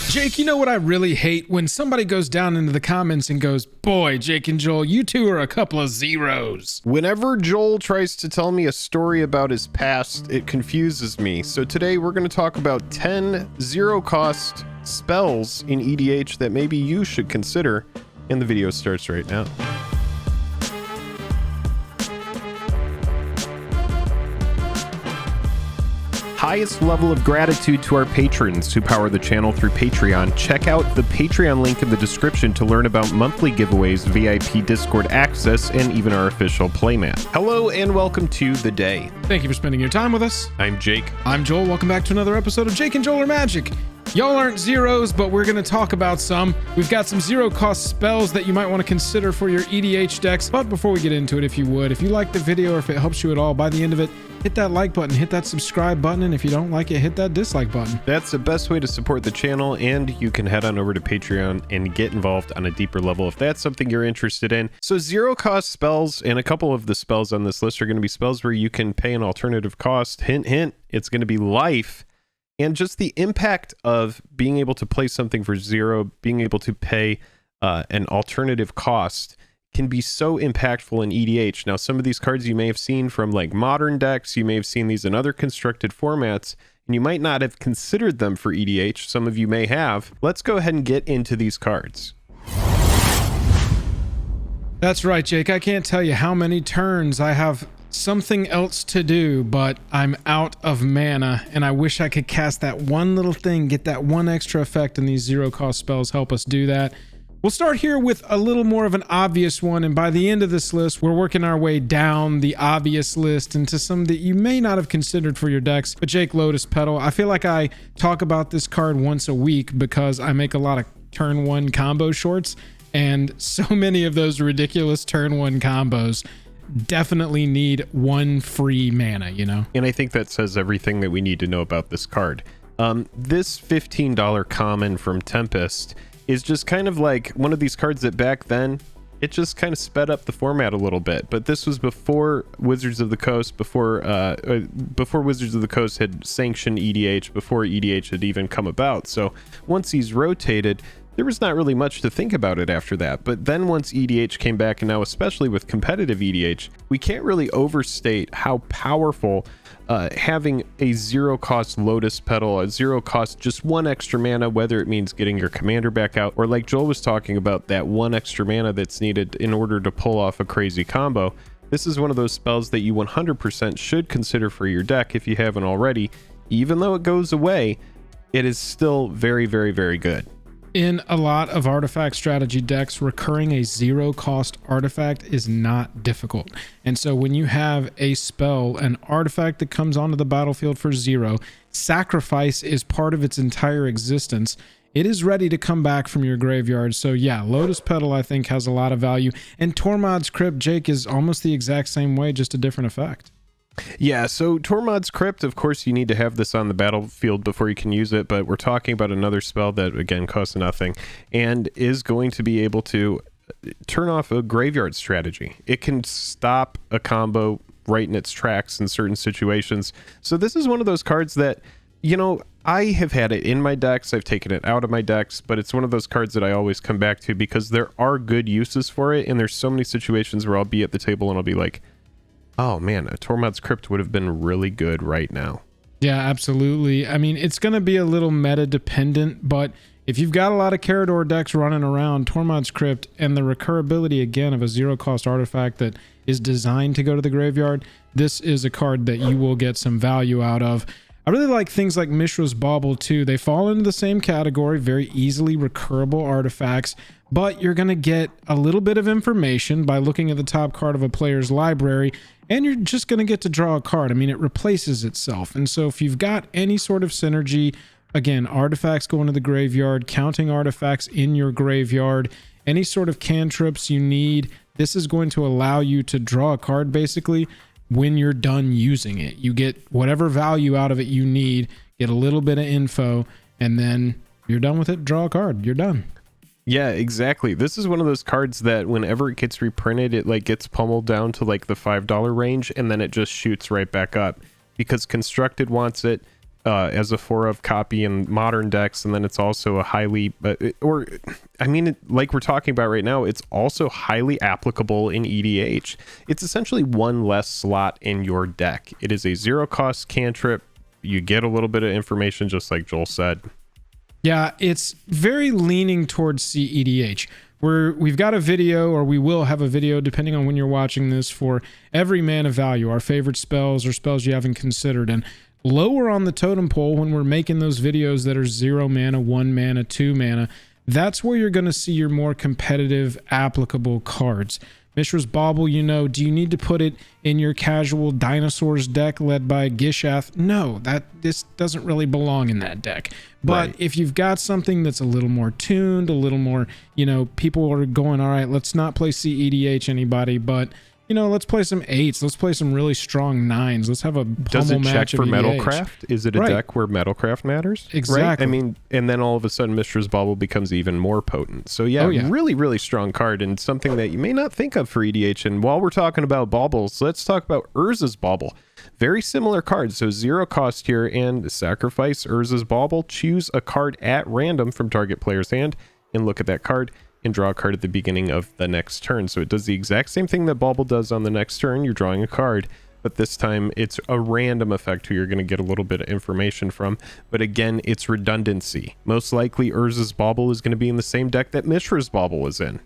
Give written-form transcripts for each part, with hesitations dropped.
Jake, you know what I really hate? When somebody goes down into the comments and goes, boy, Jake and Joel, you two are a couple of zeros. Whenever Joel tries to tell me a story about his past, it confuses me. So today we're going to talk about 10 zero-cost spells in EDH that maybe you should consider, and the video starts right now. Highest level of gratitude to our patrons who power the channel through Patreon. Check out the Patreon link in the description to learn about monthly giveaways, VIP Discord access, and even our official playmat. Hello and welcome to The Day. Thank you for spending your time with us. I'm Jake. I'm Joel. Welcome back to another episode of Jake and Joel Are Magic. Y'all aren't zeros, but we're going to talk about some. We've got some zero-cost spells that you might want to consider for your EDH decks. But before we get into it, if you like the video or if it helps you at all, by the end of it, hit that like button, hit that subscribe button, and if you don't like it, hit that dislike button. That's the best way to support the channel, and you can head on over to Patreon and get involved on a deeper level if that's something you're interested in. So zero-cost spells, and a couple of the spells on this list are going to be spells where you can pay an alternative cost. Hint, hint, it's going to be life. And just the impact of being able to play something for zero, being able to pay an alternative cost can be so impactful in EDH. Now, some of these cards you may have seen from like modern decks, you may have seen these in other constructed formats, and you might not have considered them for EDH. Some of you may have. Let's go ahead and get into these cards. That's right, Jake. I can't tell you how many turns I have something else to do, but I'm out of mana, and I wish I could cast that one little thing, get that one extra effect, and these zero-cost spells help us do that. We'll start here with a little more of an obvious one, and by the end of this list, we're working our way down the obvious list into some that you may not have considered for your decks. But Jake, Lotus Pedal, I feel like I talk about this card once a week because I make a lot of turn one combo shorts, and so many of those ridiculous turn one combos definitely need one free mana, you know? And I think that says everything that we need to know about this card. This $15 common from Tempest is just kind of like one of these cards that back then, it just kind of sped up the format a little bit. But this was before Wizards of the Coast, before Wizards of the Coast had sanctioned EDH, before EDH had even come about. So once he's rotated, there was not really much to think about it after that. But then once EDH came back, and now especially with competitive EDH, we can't really overstate how powerful having a zero-cost Lotus Pedal, a zero-cost just one extra mana, whether it means getting your commander back out, or like Joel was talking about, that one extra mana that's needed in order to pull off a crazy combo. This is one of those spells that you 100% should consider for your deck if you haven't already. Even though it goes away, it is still very, very, very good. In a lot of artifact strategy decks, recurring a zero-cost artifact is not difficult. And so when you have a spell, an artifact that comes onto the battlefield for zero, sacrifice is part of its entire existence. It is ready to come back from your graveyard. So yeah, Lotus Pedal I think has a lot of value. And Tormod's Crypt, Jake, is almost the exact same way, just a different effect. Yeah, so Tormod's Crypt, of course, you need to have this on the battlefield before you can use it, but we're talking about another spell that, again, costs nothing and is going to be able to turn off a graveyard strategy. It can stop a combo right in its tracks in certain situations. So this is one of those cards that, you know, I have had it in my decks, I've taken it out of my decks, but it's one of those cards that I always come back to because there are good uses for it, and there's so many situations where I'll be at the table and I'll be like, oh man, a Tormod's Crypt would have been really good right now. Yeah, absolutely. I mean, it's going to be a little meta dependent, but if you've got a lot of Carador decks running around, Tormod's Crypt and the recurability again of a zero cost artifact that is designed to go to the graveyard, this is a card that you will get some value out of. I really like things like Mishras Bauble too. They fall into the same category, very easily recurable artifacts, but you're going to get a little bit of information by looking at the top card of a player's library, and you're just going to get to draw a card. I mean, it replaces itself. And so if you've got any sort of synergy, again, artifacts going to the graveyard, counting artifacts in your graveyard, any sort of cantrips you need, this is going to allow you to draw a card basically when you're done using it. You get whatever value out of it you need, get a little bit of info, and then you're done with it, draw a card, you're done. Yeah, exactly. This is one of those cards that whenever it gets reprinted, it like gets pummeled down to like the $5 range, and then it just shoots right back up because Constructed wants it. as a 4-of copy in modern decks, and then it's also a highly like we're talking about right now, it's also highly applicable in EDH. It's essentially one less slot in your deck. It is a 0-cost cantrip. You get a little bit of information, just like Joel said. Yeah, it's very leaning towards CEDH. We've got a video, or we will have a video, depending on when you're watching this, for every mana value, our favorite spells or spells you haven't considered. And lower on the totem pole, when we're making those videos that are 0 mana, 1 mana, 2 mana, that's where you're going to see your more competitive, applicable cards. Mishras Bauble, do you need to put it in your casual dinosaurs deck led by Gishath? No, this doesn't really belong in that deck. But if you've got something that's a little more tuned, a little more, people are going, all right, let's not play CEDH anybody, but let's play some 8s. Let's play some really strong 9s. Let's have a pummel match of EDH. Does it check for Metalcraft? Is it a deck where Metalcraft matters? Exactly. Right? I mean, and then all of a sudden Mishra's Bauble becomes even more potent. So yeah, really, really strong card, and something that you may not think of for EDH. And while we're talking about baubles, let's talk about Urza's Bauble. Very similar card. So 0 cost here, and sacrifice Urza's Bauble. Choose a card at random from target player's hand and look at that card and draw a card at the beginning of the next turn. So it does the exact same thing that Bauble does on the next turn. You're drawing a card, but this time it's a random effect who you're going to get a little bit of information from. But again, it's redundancy. Most likely Urza's Bauble is going to be in the same deck that Mishra's Bauble is in.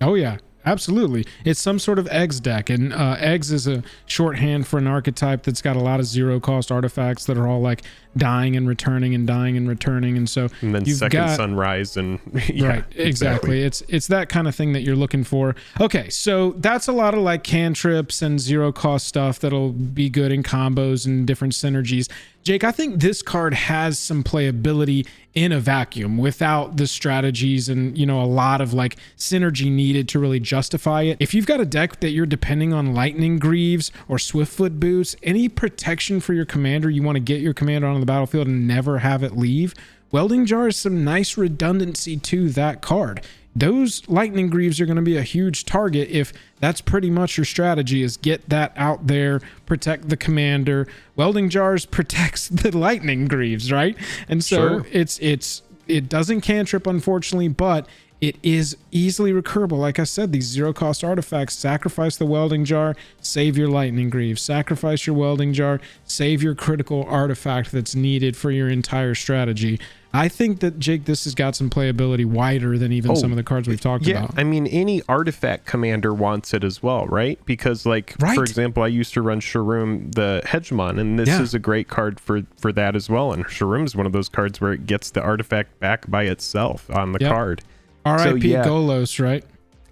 Oh yeah, absolutely. It's some sort of eggs deck, and eggs is a shorthand for an archetype that's got a lot of 0-cost artifacts that are all like dying and returning and dying and returning. And so and then second sunrise and right, exactly. It's that kind of thing that you're looking for. Okay, so that's a lot of like cantrips and 0-cost stuff that'll be good in combos and different synergies. Jake, I think this card has some playability in a vacuum without the strategies and, a lot of like synergy needed to really justify it. If you've got a deck that you're depending on Lightning Greaves or Swiftfoot Boots, any protection for your commander, you want to get your commander onto the battlefield and never have it leave, Welding Jar is some nice redundancy to that card. Those Lightning Greaves are going to be a huge target if that's pretty much your strategy, is get that out there, protect the commander. Welding Jars protects the Lightning Greaves, right? And so it doesn't cantrip, unfortunately, but it is easily recurable. Like I said, these 0-cost artifacts, sacrifice the Welding Jar, save your Lightning Greaves. Sacrifice your Welding Jar, save your critical artifact that's needed for your entire strategy. I think that, Jake, this has got some playability wider than even some of the cards we've talked about. I mean, any artifact commander wants it as well, right? Because, for example, I used to run Sharum the Hegemon, and this is a great card for that as well. And Sharum is one of those cards where it gets the artifact back by itself on the card. R.I.P. Golos, right?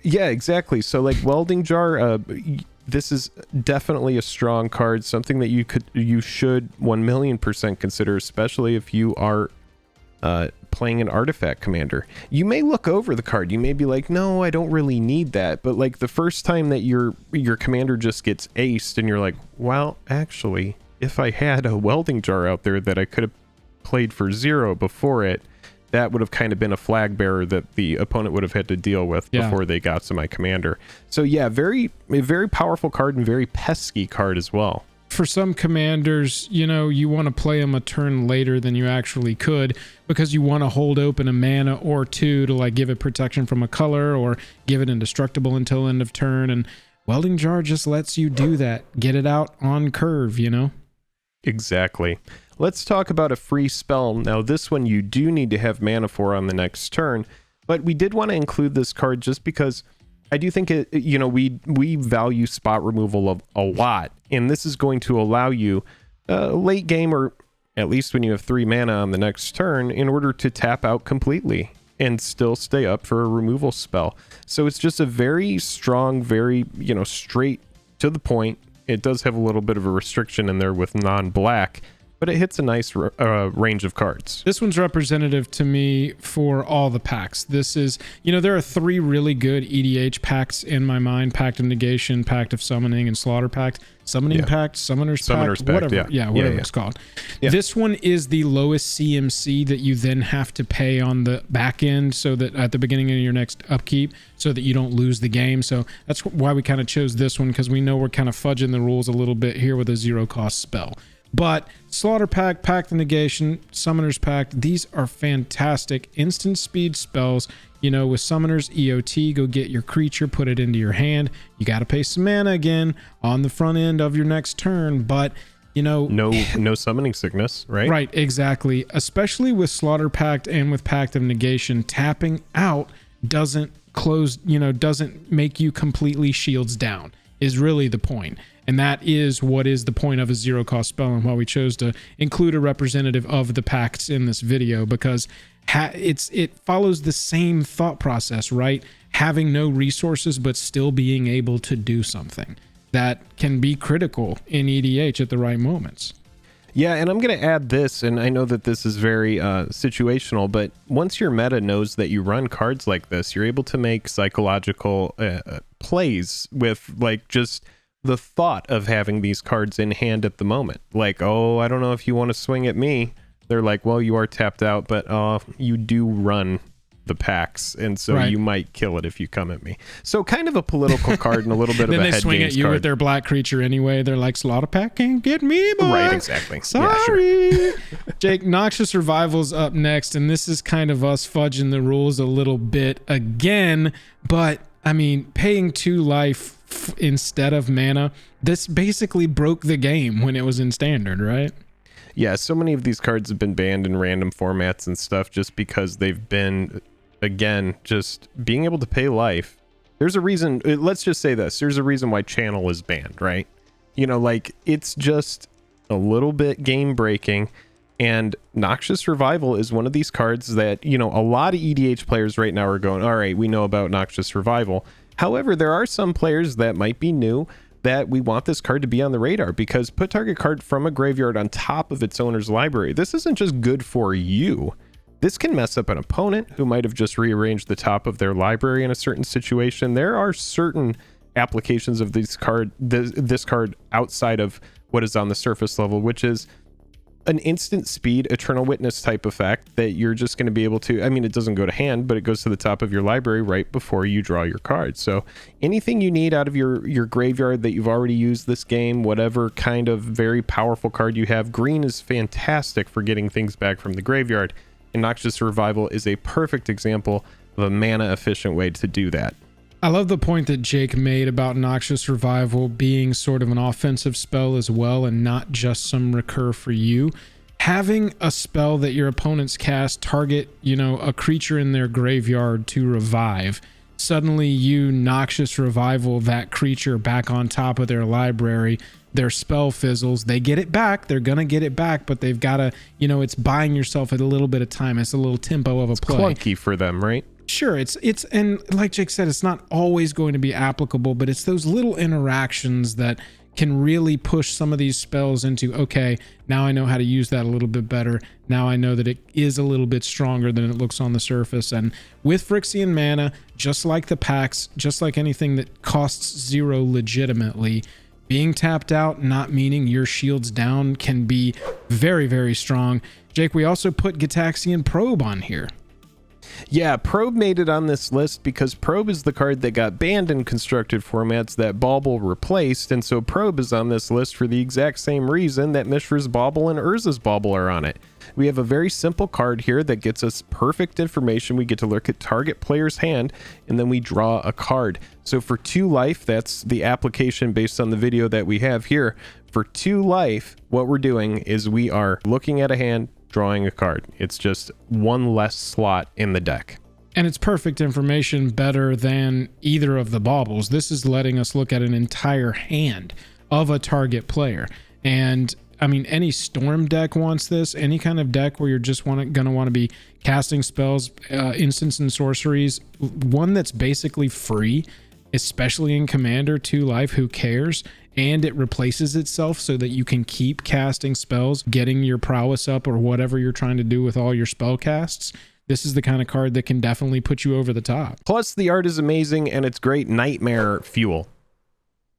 Yeah, exactly. So, Welding Jar, this is definitely a strong card, something that you should 1,000,000% consider, especially if you are playing an artifact commander. You may look over the card. You may be like, no, I don't really need that. But the first time that your commander just gets aced and you're like, well, actually, if I had a Welding Jar out there that I could have played for 0 before it, that would have kind of been a flag bearer that the opponent would have had to deal with before they got to my commander. So yeah, very powerful card and very pesky card as well. For some commanders, you want to play them a turn later than you actually could because you want to hold open a mana or two to give it protection from a color or give it indestructible until end of turn. And Welding Jar just lets you do that. Get it out on curve, Exactly. Let's talk about a free spell. Now, this one you do need to have mana for on the next turn, but we did want to include this card just because I do think we value spot removal a lot, and this is going to allow you late game, or at least when you have 3 mana on the next turn, in order to tap out completely and still stay up for a removal spell. So it's just a very strong, very straight to the point. It does have a little bit of a restriction in there with non-black, but it hits a nice range of cards. This one's representative to me for all the packs. This is, there are 3 really good EDH packs in my mind: Pact of Negation, Pact of Summoning, and Slaughter Pact. Summoning Pact, Summoner's Pact, whatever. Whatever it's called. Yeah. This one is the lowest CMC that you then have to pay on the back end, so that at the beginning of your next upkeep, so that you don't lose the game. So that's why we kind of chose this one, because we know we're kind of fudging the rules a little bit here with a 0-cost spell. But Slaughter Pact, Pact of Negation, Summoner's Pact, these are fantastic instant speed spells. You know, with Summoner's EOT, go get your creature, put it into your hand. You got to pay some mana again on the front end of your next turn, but you know, no summoning sickness, right? Right, exactly. Especially with Slaughter Pact and with Pact of Negation, tapping out doesn't close, you know, doesn't make you completely shields down, is really the point. And that is what is the point of a zero cost spell, and why we chose to include a representative of the pacts in this video, because it follows the same thought process, right? Having no resources but still being able to do something that can be critical in EDH at the right moments. Yeah, and I'm going to add this, and I know that this is very situational, but once your meta knows that you run cards like this, you're able to make psychological plays with, like, just the thought of having these cards in hand at the moment. Like, oh, I don't know if you want to swing at me. They're like, well, you are tapped out, but you do run the packs, and so you might kill it if you come at me. So kind of a political card and a little bit of a head games card. Then they swing at you with their black creature anyway. They're like, Slaughter Pact can't get me, boy. Right, exactly. Sorry. Yeah, sure. Jake, Noxious Revival's up next, and this is kind of us fudging the rules a little bit again, but I mean, paying 2 life instead of mana, this basically broke the game when it was in standard, right? Yeah, so many of these cards have been banned in random formats and stuff just because they've been, again, just being able to pay life. There's a reason, let's just say this, there's a reason why Channel is banned, right? You know, like, it's just a little bit game breaking, and Noxious Revival is one of these cards that, you know, a lot of EDH players right now are going, all right, we know about Noxious Revival. However, there are some players that might be new that we want this card to be on the radar, because put target card from a graveyard on top of its owner's library. This isn't just good for you. This can mess up an opponent who might have just rearranged the top of their library in a certain situation. There are certain applications of this card outside of what is on the surface level, which is an instant speed Eternal Witness type effect that you're just going to be able to, I mean, it doesn't go to hand, but it goes to the top of your library right before you draw your card. So anything you need out of your graveyard that you've already used this game, whatever kind of very powerful card you have, green is fantastic for getting things back from the graveyard, and Noxious Revival is a perfect example of a mana efficient way to do that. I love the point that Jake made about Noxious Revival being sort of an offensive spell as well, and not just some recur for you. Having a spell that your opponents cast target, you know, a creature in their graveyard to revive. Suddenly you Noxious Revival that creature back on top of their library. Their spell fizzles. They get it back. They're going to get it back, but they've got to, you know, it's buying yourself a little bit of time. It's a little tempo of a play. It's clunky for them, right? Sure, it's and like Jake said, it's not always going to be applicable, but it's those little interactions that can really push some of these spells into, okay, now I know how to use that a little bit better. Now I know that it is a little bit stronger than it looks on the surface. And with Phyrexian mana, just like the packs, just like anything that costs 0 legitimately, being tapped out, not meaning your shields down, can be very, very strong. Jake, we also put Gataxian Probe on here. Yeah, Probe made it on this list because Probe is the card that got banned in constructed formats that Bauble replaced, and so Probe is on this list for the exact same reason that Mishras Bobble and Urzas Bobble are on it. We have a very simple card here that gets us perfect information. We get to look at target player's hand, and then we draw a card. So for 2 life, that's the application based on the video that we have here. For 2 life, what we're doing is we are looking at a hand, drawing a card. It's just 1 less slot in the deck. And it's perfect information, better than either of the baubles. This is letting us look at an entire hand of a target player. And I mean, any Storm deck wants this. Any kind of deck where you're just going to want to be casting spells, instants and sorceries. One that's basically free, especially in Commander, 2 life, who cares? And it replaces itself so that you can keep casting spells, getting your prowess up, or whatever you're trying to do with all your spell casts. This is the kind of card that can definitely put you over the top. Plus, the art is amazing, and it's great nightmare fuel.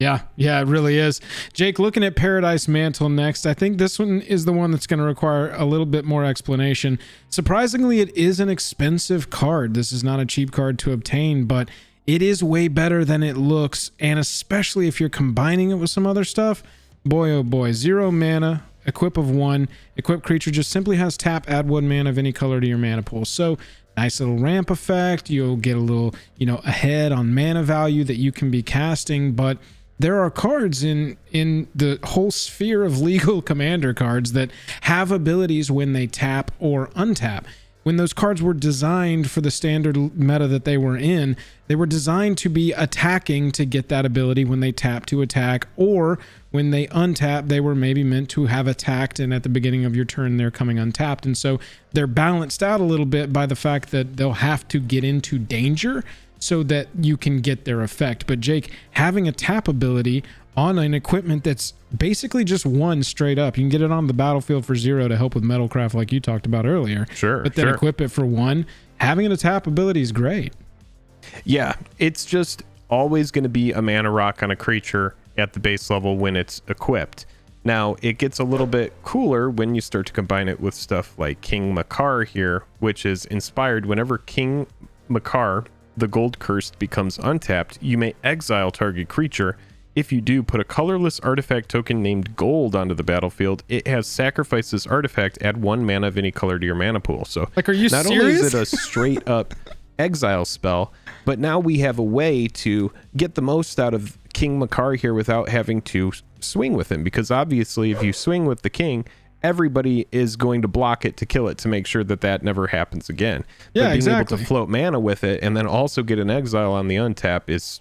Yeah, it really is. Jake, looking at Paradise Mantle next, I think this one is the one that's going to require a little bit more explanation. Surprisingly, it is an expensive card. This is not a cheap card to obtain, but it is way better than it looks, and especially if you're combining it with some other stuff, boy oh boy. 0 mana, equip of 1. Equip creature just simply has tap, add 1 mana of any color to your mana pool. So nice little ramp effect. You'll get a little, ahead on mana value that you can be casting, but there are cards in the whole sphere of legal commander cards that have abilities when they tap or untap. When those cards were designed for the standard meta that they were in, they were designed to be attacking to get that ability when they tap to attack, or when they untap, they were maybe meant to have attacked, and at the beginning of your turn, they're coming untapped. And so they're balanced out a little bit by the fact that they'll have to get into danger so that you can get their effect. But Jake, having a tap ability on an equipment that's basically just 1 straight up, you can get it on the battlefield for 0 to help with metalcraft like you talked about earlier. Sure. But then equip it for 1. Having a tap ability is great. Yeah, it's just always going to be a mana rock on a creature at the base level when it's equipped. Now, it gets a little bit cooler when you start to combine it with stuff like King Makar here, which is inspired whenever King Makar, the gold cursed, becomes untapped, you may exile target creature. If you do, put a colorless artifact token named gold onto the battlefield. It has sacrifice this artifact, add 1 mana of any color to your mana pool. So like, are you not serious? only is it a straight up exile spell, but now we have a way to get the most out of King Makar here without having to swing with him, because obviously if you swing with the king, everybody is going to block it to kill it to make sure that that never happens again. Yeah, but being exactly. able to float mana with it and then also get an exile on the untap is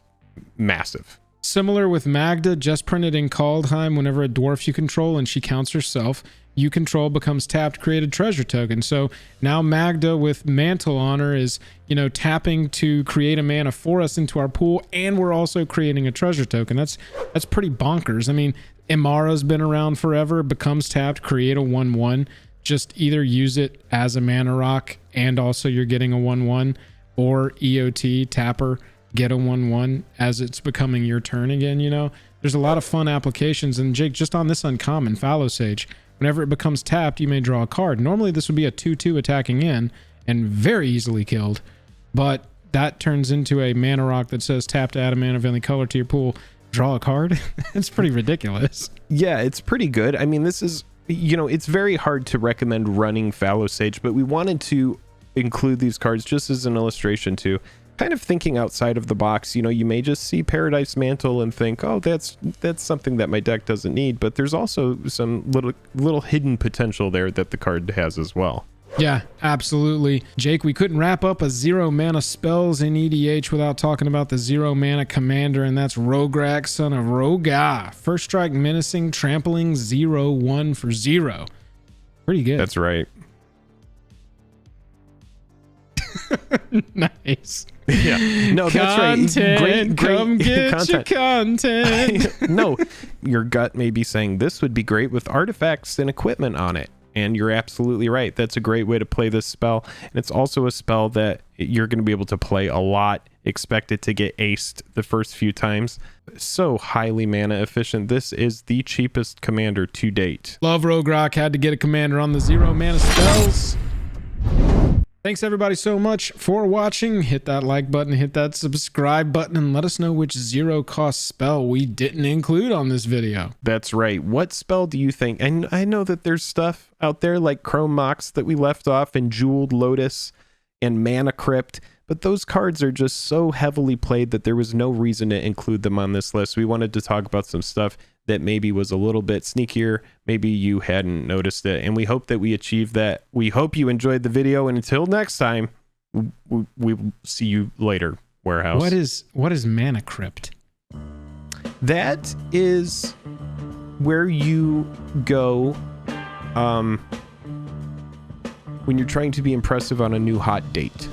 massive. Similar with Magda, just printed in Kaldheim. Whenever a dwarf you control and she counts herself, you control becomes tapped, create a treasure token. So now Magda with Mantle Honor is, tapping to create a mana for us into our pool, and we're also creating a treasure token. That's pretty bonkers. I mean, Amara's been around forever, becomes tapped, create a 1/1. Just either use it as a mana rock and also you're getting a 1/1, or EOT, tapper, get a 1/1 as it's becoming your turn again. There's a lot of fun applications. And Jake, just on this uncommon Fallow Sage, whenever it becomes tapped, you may draw a card. Normally this would be a 2/2 attacking in and very easily killed, but that turns into a mana rock that says tap to add a mana of any color to your pool, draw a card. It's pretty ridiculous. Yeah, it's pretty good. I mean, this is, it's very hard to recommend running Fallow Sage, but we wanted to include these cards just as an illustration to kind of thinking outside of the box. You may just see Paradise Mantle and think, oh, that's something that my deck doesn't need, but there's also some little hidden potential there that the card has as well. Yeah, absolutely. Jake, we couldn't wrap up a 0 mana spells in EDH without talking about the 0 mana commander, and that's Roguerack, son of Roga. First strike, menacing, trampling, 0/1 for 0. Pretty good. That's right. Nice. Yeah. No, that's right. Great Come get content. your content. No, your gut may be saying this would be great with artifacts and equipment on it. And you're absolutely right. That's a great way to play this spell. And it's also a spell that you're going to be able to play a lot. Expect it to get aced the first few times. So highly mana efficient. This is the cheapest commander to date. Love Roguerack. Had to get a commander on the 0 mana spells. Thanks everybody so much for watching. Hit that like button, hit that subscribe button, and let us know which 0 cost spell we didn't include on this video. That's right. What spell do you think? And I know that there's stuff out there like Chrome Mox that we left off, and Jeweled Lotus and Mana Crypt, but those cards are just so heavily played that there was no reason to include them on this list. We wanted to talk about some stuff that maybe was a little bit sneakier, maybe you hadn't noticed it, and we hope that we achieved that. We hope you enjoyed the video, and until next time, we'll see you later, Warehouse. What is Mana Crypt? That is where you go when you're trying to be impressive on a new hot date.